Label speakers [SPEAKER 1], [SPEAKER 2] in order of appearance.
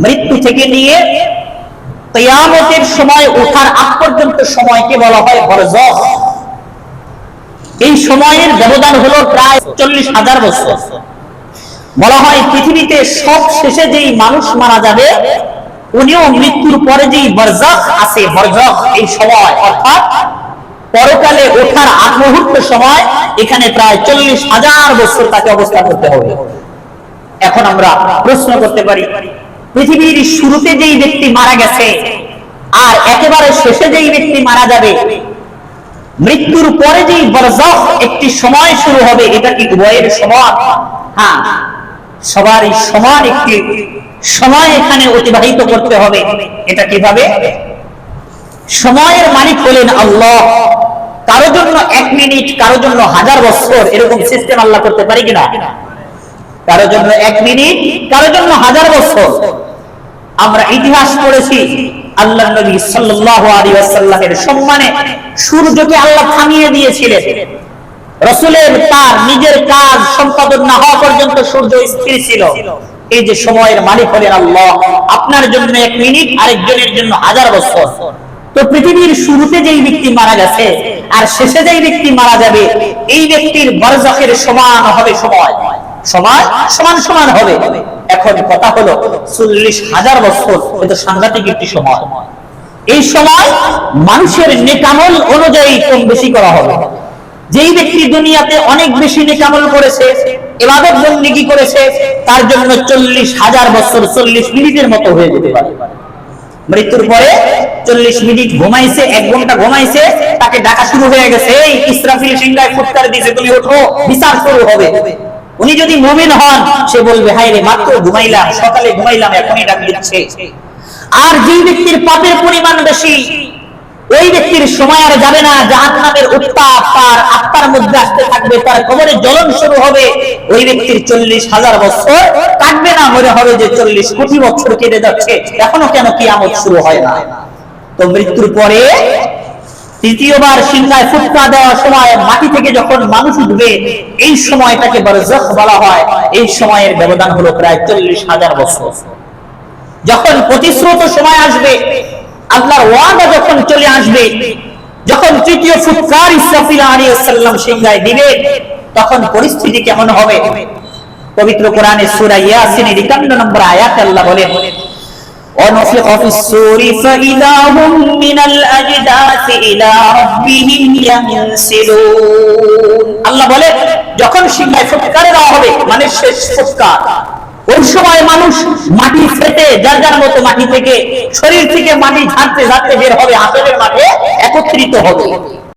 [SPEAKER 1] মৃত্যু থেকে নিয়ে কিয়ামতের সময় ওঠার আগ পর্যন্ত সময়কে বলা হয় বরজখ। এই সময়ের ব্যবধান হলো প্রায় 40,000 বছর। বলা হয় পৃথিবীতে সব শেষে যেই মানুষ মারা যাবে উনিও মৃত্যুর পরে যেই বরজখ আছে, বরজখ এই সময় অর্থাৎ পরকালে ওঠার আগ মুহূর্ত সময়, এখানে প্রায় 40,000 বছর তাকে অবস্থান করতে হবে। এখন আমরা প্রশ্ন করতে পারি, পৃথিবীর শুরুতে যেই ব্যক্তি মারা গেছে আর একেবারে শেষে যেই ব্যক্তি মারা যাবে, মৃত্যুর পরে যেই বরজখ একটি সময় শুরু হবে, এটা কি উভয়ের সমান? হ্যাঁ, সবারই সমান একটি সময় এখানে অতিবাহিত করতে হবে। এটা কিভাবে? সময়ের মালিক হলেন আল্লাহ। কারো জন্য 1 মিনিট, কারো জন্য 1000 বছর, এরকম সিস্টেম আল্লাহ করতে পারি কিনা? কারো জন্য 1 মিনিট, কারো জন্য 1000 বছর। আমরা ইতিহাস পড়েছি, আল্লাহর নবী সাল্লাল্লাহু আলাইহি ওয়াসাল্লামের সম্মানে সূর্যকে আল্লাহ থামিয়ে দিয়েছিলেন। রাসূলের তার নিজের কাজ সম্পাদন না হওয়া পর্যন্ত সূর্য স্থির ছিল। এই যে সময়ের মালিক হলেন আল্লাহ, আপনার জন্য 1 মিনিট, আরেকজনের জন্য 1000 বছর। তো পৃথিবীর শুরুতে যেই ব্যক্তি মারা গেছে আর শেষে যেই ব্যক্তি মারা যাবে, এই ব্যক্তির বরজখের সমান হবে সময়, সমান সমান সমান হবে। এখন কথা হলো 40,000 বছর, এটা সাংঘাতিক একটি সময়। এই সময় মানুষের নেক আমল অনুযায়ী কম বেশি করা হবে। যেই ব্যক্তি দুনিয়াতে অনেক বেশি নেক আমল করেছে, ইবাদত বন্দেগী করেছে, তার জন্য 40,000 বছর 40 মিনিটের মতো হয়ে যেতে পারে। মৃত্যুর পরে 40 মিনিট ঘুমাইছে, 1 ঘন্টা ঘুমাইছে, তাকে ডাকা শুরু হয়ে গেছে, এই ইসরাফিল সিংহায় ফুৎকার দিয়েছে, তুমি ওঠো, বিচার শুরু হবে। উনি যদি মুমিন হন, সে বলবে, হায় রে, মাত্র ঘুমাইলাম, সকালে ঘুমাইলাম, এখনই ডাক দিচ্ছে। আর যে ব্যক্তির পাপের পরিমাণ বেশি, ওই ব্যক্তির সময় আর যাবে না, জাহান্নামের উত্তাপ তার আত্মার মধ্যে আসতে থাকবে, তার কবরে জ্বলন শুরু হবে। ওই ব্যক্তির 40,000 বছর কাটবে না, মনে হবে যে 40 কোটি বছর কেটে যাচ্ছে, এখনো কেন কিয়ামত শুরু হয় না। তো মৃত্যুর পরে তৃতীয়বার সিংহায় ফুৎকার দেওয়ার সময় মাটি থেকে যখন মানুষ উঠবে, এই সময়টাকে বরজখ বলা হয়। এই সময়ের ব্যবধান হলো প্রায় 40,000 বছর। যখন প্রতিশ্রুত সময় আসবে, আল্লাহর ওয়াদা যখন চলে আসবে, যখন তৃতীয় ফুৎকার ইসরাফিল আলাইহিস সালাম সিংহায় দিবে, তখন পরিস্থিতি কেমন হবে? পবিত্র কোরআনে সূরা ইয়াসিনের 51 নম্বর আয়াতে আল্লাহ বলেন, وَنُفِخَ فِي الصُّورِ فَإِذَا هُمْ مِنَ الْأَجْدَاثِ إِلَى رَبِّهِمْ يَنسِلُونَ। আল্লাহ বলেন, যখন সিংহায় ফুৎকার দেওয়া হবে, মানে শেষ ফুৎকার, ওই সময় মানুষ মাটি ফেটে যার যার মতো মাটি থেকে, শরীর থেকে মাটি ঝাড়তে ঝাড়তে বের হবে, হাসরের মাঠে একত্রিত হবে।